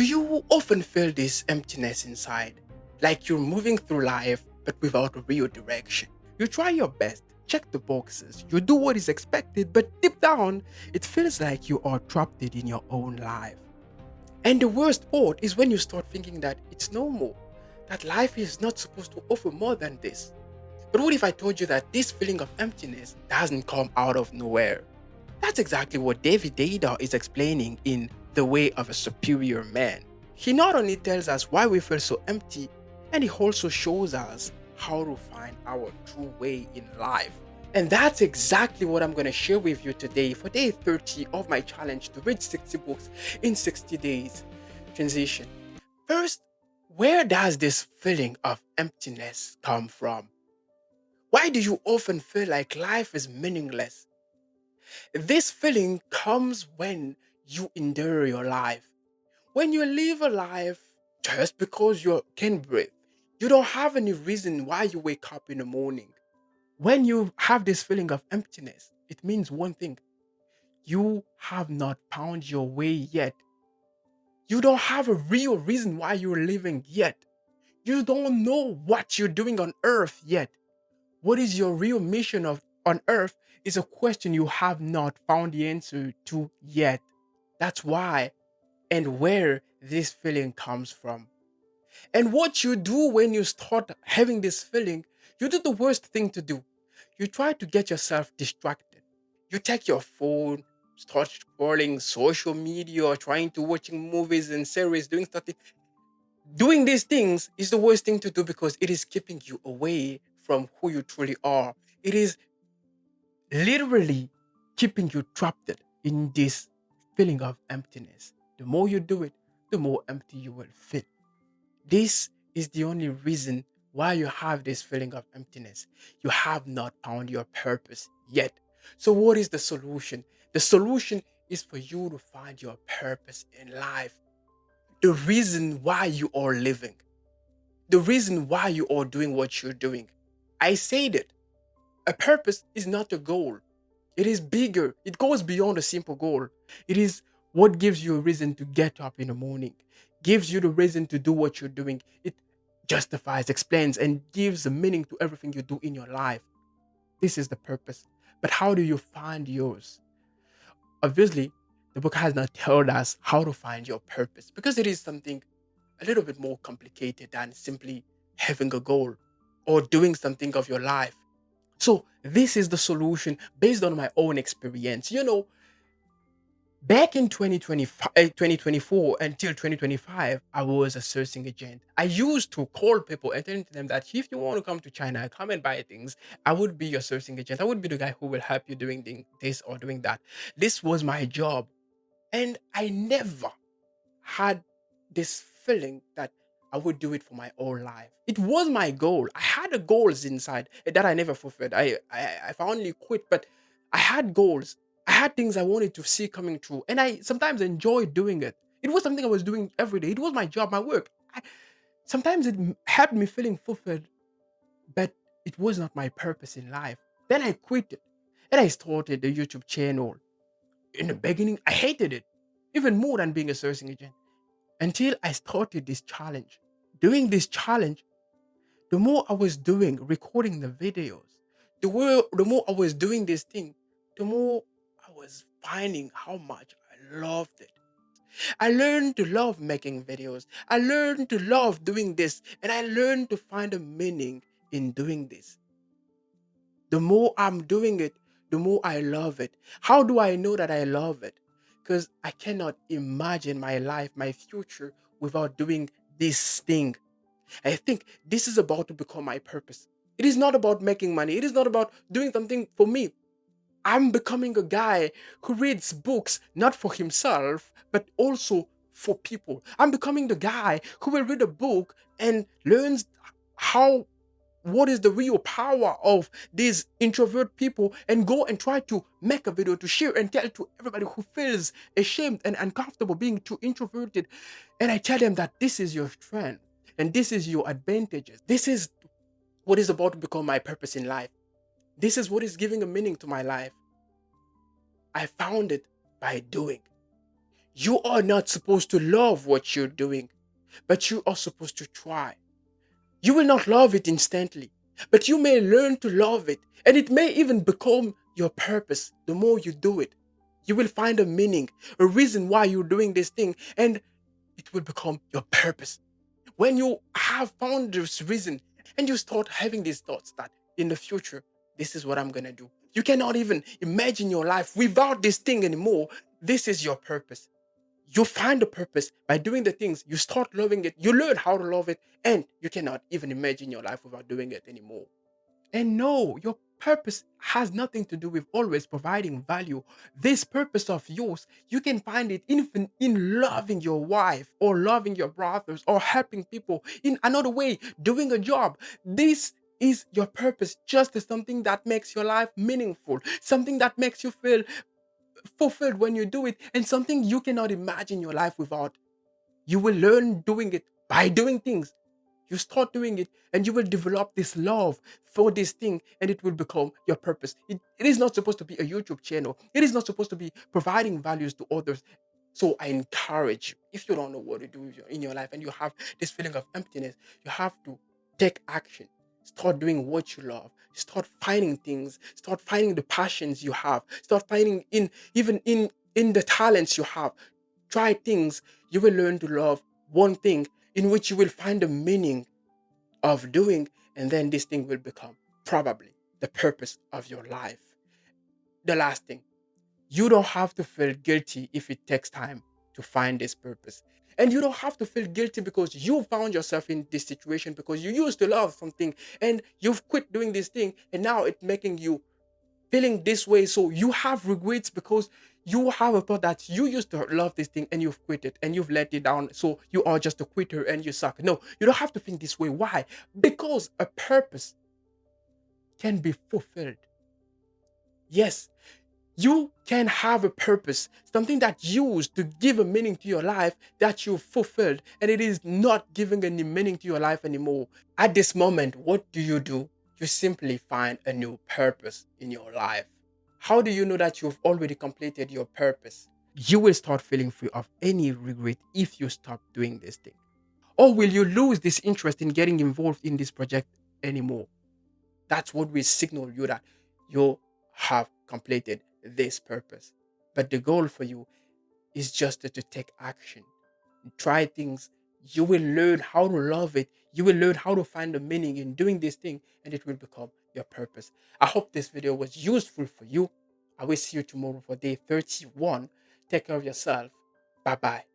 Do you often feel this emptiness inside? Like you're moving through life but without a real direction. You try your best, check the boxes, you do what is expected, but deep down, it feels like you are trapped in your own life. And the worst part is when you start thinking that it's normal, that life is not supposed to offer more than this. But what if I told you that this feeling of emptiness doesn't come out of nowhere? That's exactly what David Deida is explaining in The Way of a Superior Man. He not only tells us why we feel so empty, and he also shows us how to find our true way in life. And that's exactly what I'm going to share with you today for day 30 of my challenge to read 60 books in 60 days. Transition. First, where does this feeling of emptiness come from? Why do you often feel like life is meaningless? This feeling comes when you endure your life. When you live a life just because you can breathe, you don't have any reason why you wake up in the morning. When you have this feeling of emptiness, it means one thing: you have not found your way yet. You don't have a real reason why you're living yet. You don't know what you're doing on earth yet. What is your real mission of on earth is a question you have not found the answer to yet. That's why and where this feeling comes from. And what you do when you start having this feeling, you do the worst thing to do. You try to get yourself distracted. You take your phone, start scrolling social media, or trying to watching movies and series, doing stuff. Doing these things is the worst thing to do because it is keeping you away from who you truly are. It is literally keeping you trapped in this feeling of emptiness. The more you do it, the more empty you will feel. This is the only reason why you have this feeling of emptiness. You have not found your purpose yet. So, what is the solution? The solution is for you to find your purpose in life. The reason why you are living, the reason why you are doing what you're doing. I said it. A purpose is not a goal. It is bigger. It goes beyond a simple goal. It is what gives you a reason to get up in the morning, gives you the reason to do what you're doing. It justifies, explains, and gives a meaning to everything you do in your life. This is the purpose. But how do you find yours? Obviously, the book has not told us how to find your purpose because it is something a little bit more complicated than simply having a goal or doing something of your life. So, this is the solution based on my own experience. Back in 2025, 2024 until 2025, I was a sourcing agent. I used to call people and tell them that if you want to come to China, come and buy things, I would be your sourcing agent. I would be the guy who will help you doing this or doing that. This was my job. And I never had this feeling that I would do it for my whole life. It was my goal. I had a goals inside that I never fulfilled. I finally quit, but I had goals. I had things I wanted to see coming true, and I sometimes enjoyed doing it. It was something I was doing every day. It was my job, my work. Sometimes it had me feeling fulfilled, but it was not my purpose in life. Then I quit it, and I started the YouTube channel. In the beginning, I hated it even more than being a sourcing agent until I started this challenge. Doing this challenge, the more I was doing, recording the videos, the more I was doing this thing, the more I was finding how much I loved it. I learned to love making videos. I learned to love doing this, and I learned to find a meaning in doing this. The more I'm doing it, the more I love it. How do I know that I love it? Because I cannot imagine my life, my future without doing this thing. I think this is about to become my purpose. It is not about making money. It is not about doing something for me. I'm becoming a guy who reads books not for himself, but also for people. I'm becoming the guy who will read a book and learns how what is the real power of these introvert people and go and try to make a video to share and tell to everybody who feels ashamed and uncomfortable being too introverted. And I tell them that this is your strength and this is your advantages. This is what is about to become my purpose in life. This is what is giving a meaning to my life. I found it by doing. You are not supposed to love what you're doing, but you are supposed to try. You will not love it instantly, but you may learn to love it, and it may even become your purpose the more you do it. You will find a meaning, a reason why you're doing this thing, and it will become your purpose. When you have found this reason and you start having these thoughts that in the future, this is what I'm going to do. You cannot even imagine your life without this thing anymore. This is your purpose. You find the purpose by doing the things. You start loving it. You learn how to love it, and you cannot even imagine your life without doing it anymore. And no, your purpose has nothing to do with always providing value. This purpose of yours, you can find it in loving your wife or loving your brothers or helping people in another way, doing a job. This is your purpose, just as something that makes your life meaningful, something that makes you feel fulfilled when you do it, and something you cannot imagine your life without. You will learn doing it by doing things. You start doing it and you will develop this love for this thing and it will become your purpose. It is not supposed to be a YouTube channel. It is not supposed to be providing values to others. So I encourage you, if you don't know what to do in your life and you have this feeling of emptiness, you have to take action. Start doing what you love. Start finding things. Start finding the passions you have. Start finding in the talents you have. Try things. You will learn to love one thing in which you will find the meaning of doing, and then this thing will become probably the purpose of your life. The last thing, you don't have to feel guilty if it takes time to find this purpose. And you don't have to feel guilty because you found yourself in this situation because you used to love something and you've quit doing this thing and now it's making you feeling this way. So you have regrets because you have a thought that you used to love this thing and you've quit it and you've let it down. So you are just a quitter and you suck. No, you don't have to think this way. Why? Because a purpose can be fulfilled. Yes, you can have a purpose, something that used to give a meaning to your life that you fulfilled, and it is not giving any meaning to your life anymore. At this moment, what do? You simply find a new purpose in your life. How do you know that you've already completed your purpose? You will start feeling free of any regret if you stop doing this thing. Or will you lose this interest in getting involved in this project anymore? That's what will signal you that you have completed this purpose. But the goal for you is just to take action, try things. You will learn how to love it. You will learn how to find the meaning in doing this thing, and it will become your purpose. I hope this video was useful for you. I will see you tomorrow for day 31. Take care of yourself. Bye bye.